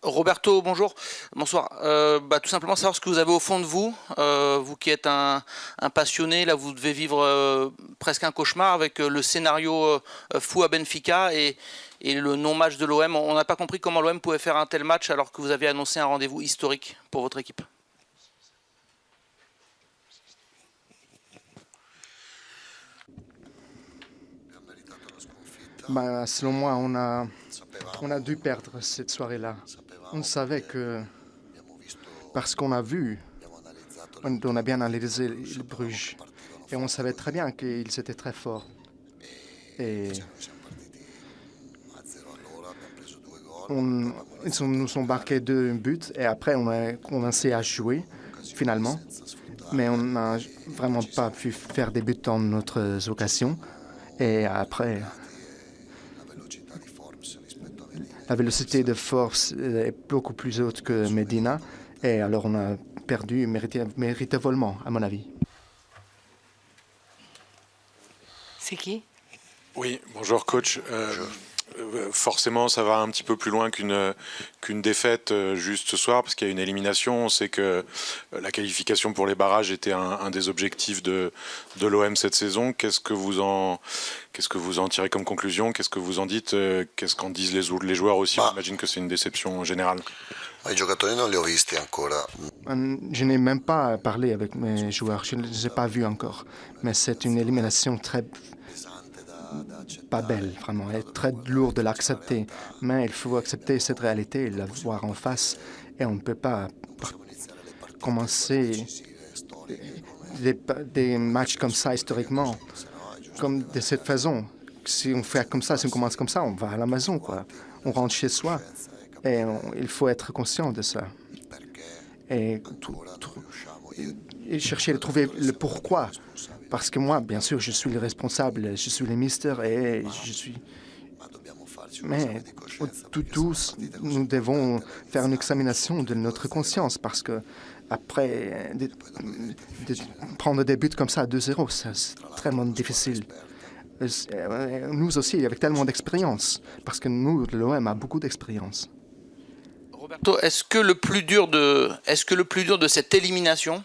Roberto, bonjour. Bonsoir. Tout simplement savoir ce que vous avez au fond de vous. Vous qui êtes un passionné, là vous devez vivre presque un cauchemar avec le scénario fou à Benfica et le non-match de l'OM. On n'a pas compris comment l'OM pouvait faire un tel match alors que vous avez annoncé un rendez-vous historique pour votre équipe. Selon moi, on a dû perdre cette soirée-là. On savait que, parce qu'on a vu, on a bien analysé le Bruges, et on savait très bien qu'ils étaient très forts. Et ils nous ont marqué 2 buts, et après on a commencé à jouer, finalement. Mais on n'a vraiment pas pu faire des buts dans notre occasion. Et après, la vélocité de force est beaucoup plus haute que Medina. Et alors on a perdu méritablement, à mon avis. C'est qui? Oui, bonjour coach. Forcément, ça va un petit peu plus loin qu'une défaite juste ce soir, parce qu'il y a une élimination. On sait que la qualification pour les barrages était un des objectifs de l'OM cette saison. Qu'est-ce que vous en tirez comme conclusion? Qu'est-ce que vous en dites? Qu'est-ce qu'en disent les joueurs aussi? J'imagine que c'est une déception générale. I giocatori non li ho visti ancora. Je n'ai même pas parlé avec mes joueurs, je ne les ai pas vus encore. Mais c'est une élimination très pas belle, vraiment. Elle est très lourde de l'accepter. Mais il faut accepter cette réalité et la voir en face. Et on ne peut pas commencer des matchs comme ça historiquement, comme de cette façon. Si on fait comme ça, si on commence comme ça, on va à la maison, quoi. On rentre chez soi. Et il faut être conscient de ça. Et chercher à trouver le pourquoi. Parce que moi, bien sûr, je suis le responsable, je suis le mister et je suis... Mais tous, nous devons faire une examination de notre conscience parce que après de prendre des buts comme ça à 2-0, c'est tellement difficile. Nous aussi, avec tellement d'expérience, parce que nous, l'OM a beaucoup d'expérience. Roberto, est-ce que le plus dur de cette élimination,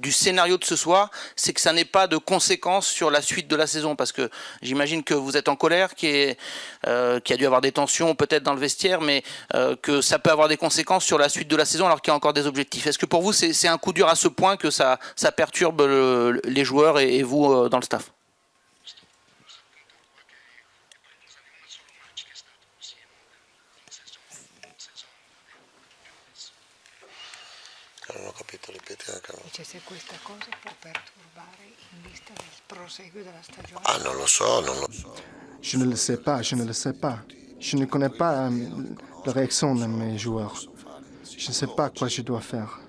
du scénario de ce soir, c'est que ça n'ait pas de conséquences sur la suite de la saison? Parce que j'imagine que vous êtes en colère, qu'il y a dû avoir des tensions peut-être dans le vestiaire, mais que ça peut avoir des conséquences sur la suite de la saison alors qu'il y a encore des objectifs. Est-ce que pour vous c'est un coup dur à ce point que ça perturbe les joueurs et vous dans le staff? Non ho capito, ripeti anche. Dice se questa cosa può perturbare in vista del proseguo della stagione. Non lo so, non lo so. Je ne le sais pas, je ne le sais pas. Je ne connais pas la réaction de mes joueurs. Je ne sais pas quoi je dois faire.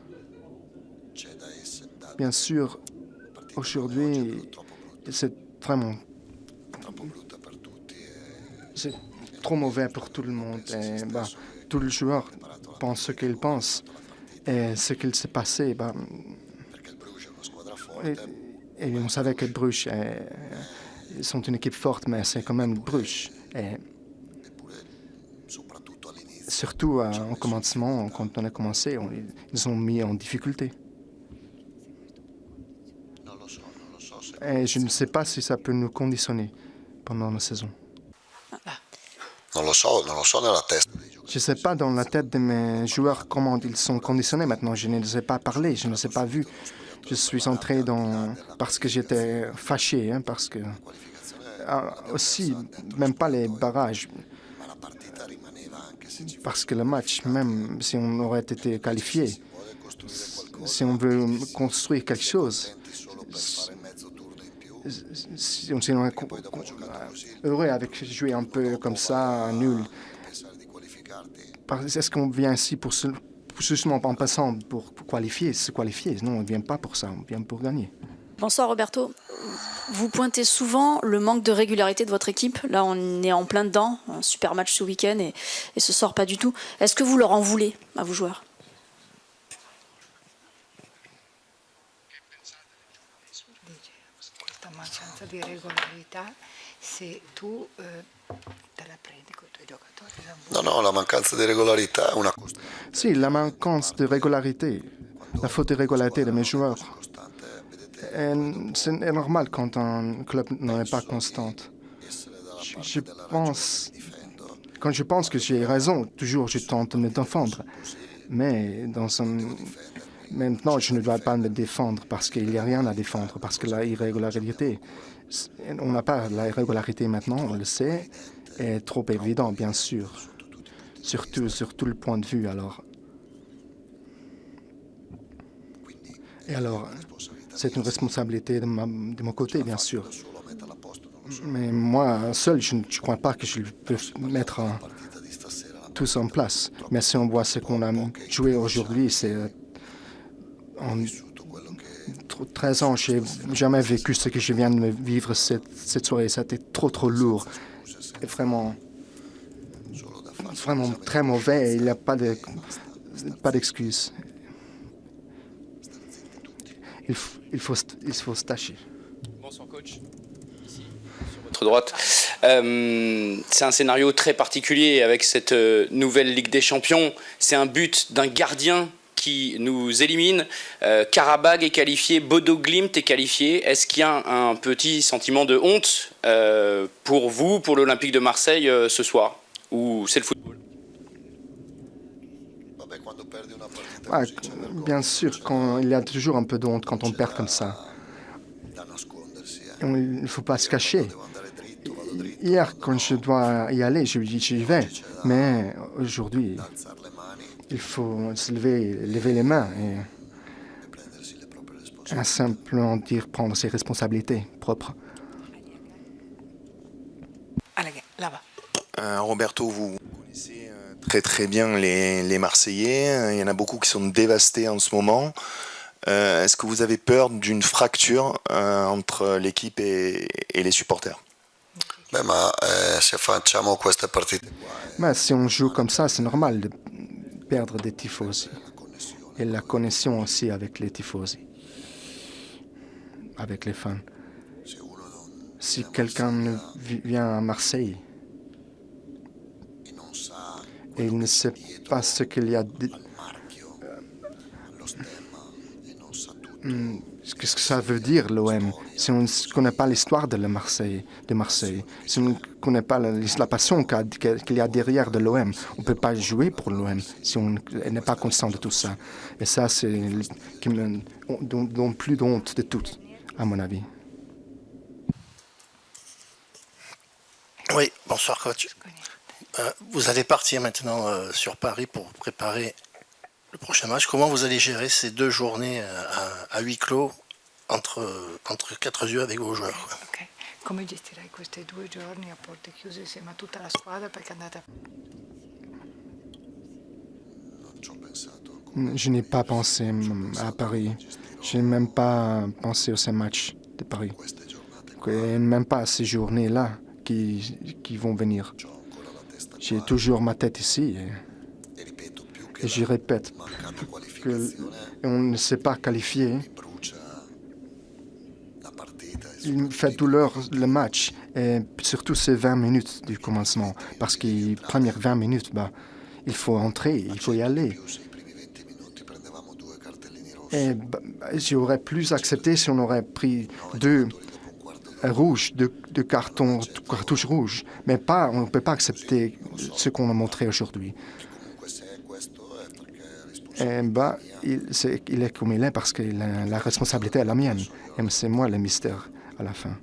Bien sûr, aujourd'hui, c'est vraiment... C'est trop mauvais pour tout le monde. Et, tous les joueurs pensent ce qu'ils pensent. Et ce qu'il s'est passé, et on savait que Bruges sont une équipe forte, mais c'est quand même Bruges. Et surtout en commencement, quand on a commencé, ils ont mis en difficulté. Et je ne sais pas si ça peut nous conditionner pendant la saison. Non lo so nella testa. Je ne sais pas dans la tête de mes joueurs comment ils sont conditionnés maintenant. Je ne les ai pas parlé, je ne les ai pas vus. Je suis entré parce que j'étais fâché, parce que... aussi, même pas les barrages. Parce que le match, même si on aurait été qualifié, si on veut construire quelque chose, si on est heureux avec jouer un peu comme ça, nul. Est-ce qu'on vient ici pour justement en passant pour se qualifier? Non, on ne vient pas pour ça, on vient pour gagner. Bonsoir Roberto. Vous pointez souvent le manque de régularité de votre équipe. Là, on est en plein dedans. Un super match ce week-end et ce soir pas du tout. Est-ce que vous leur en voulez à vos joueurs? Questa mancanza di regolarità se tu te la prendi con i tuoi giocatori. No, no, la mancanza di regolarità è una costante. Si, la manquance de régularité, la faute de régularité de mes joueurs, c'est normal quand un club n'est pas constant. Je pense, quand je pense que j'ai raison, toujours je tente de me défendre. Mais maintenant, je ne dois pas me défendre parce qu'il n'y a rien à défendre, parce que la irrégularité, on n'a pas la irrégularité maintenant, on le sait, est trop évident, bien sûr. Surtout sur tout le point de vue, alors. Et alors, c'est une responsabilité de mon côté, bien sûr. Mais moi, seul, je ne crois pas que je peux mettre tout ça en place. Mais si on voit ce qu'on a joué aujourd'hui, c'est... En 13 ans, je n'ai jamais vécu ce que je viens de vivre cette soirée. C'était trop lourd. Et vraiment très mauvais. Il n'y a pas d'excuse. Il faut se tâcher. Bonsoir coach. Ici, sur votre droite. C'est un scénario très particulier avec cette nouvelle Ligue des Champions. C'est un but d'un gardien qui nous élimine. Karabag est qualifié, Bodo Glimt est qualifié. Est-ce qu'il y a un petit sentiment de honte pour vous, pour l'Olympique de Marseille ce soir? Ou c'est le football? Ah, bien sûr, il y a toujours un peu de honte quand on perd comme ça. Il ne faut pas se cacher. Hier, quand je dois y aller, j'y vais. Mais aujourd'hui, il faut se lever les mains et simplement dire prendre ses responsabilités propres. Allez, là-bas. Roberto, vous connaissez très bien les Marseillais. Il y en a beaucoup qui sont dévastés en ce moment. Est-ce que vous avez peur d'une fracture entre l'équipe et les supporters? Mais si on joue comme ça, c'est normal de perdre des tifosi. Et la connexion aussi avec les tifosi, avec les fans. Si quelqu'un vient à Marseille et il ne sait pas ce qu'il y a... Qu'est-ce que ça veut dire, l'OM? Si on ne connaît pas l'histoire de Marseille, si on ne connaît pas la passion qu'il y a derrière de l'OM, on ne peut pas jouer pour l'OM si on n'est pas conscient de tout ça. Et ça, c'est qui me donne plus d'honte de tout, à mon avis. Oui, bonsoir coach. Vous allez partir maintenant sur Paris pour préparer le prochain match. Comment vous allez gérer ces 2 journées à huis clos entre 4 yeux avec vos joueurs? Ok. Come gestirai questi 2 giorni a porte chiuse insieme a tutta la squadra perché andate a... Je n'ai pas pensé à Paris. Je n'ai même pas pensé à ces matchs de Paris. Et même pas à ces journées-là qui vont venir. J'ai toujours ma tête ici. Et je répète qu'on ne s'est pas qualifié. Il me fait douleur le match, et surtout ces 20 minutes du commencement. Parce que les premières 20 minutes, il faut entrer, il faut y aller. Et j'aurais plus accepté si on aurait pris 2 rouges, 2 cartouches rouges. Mais on ne peut pas accepter ce qu'on a montré aujourd'hui. Et il est comme il est parce que la responsabilité est la mienne. Et c'est moi le mystère à la fin.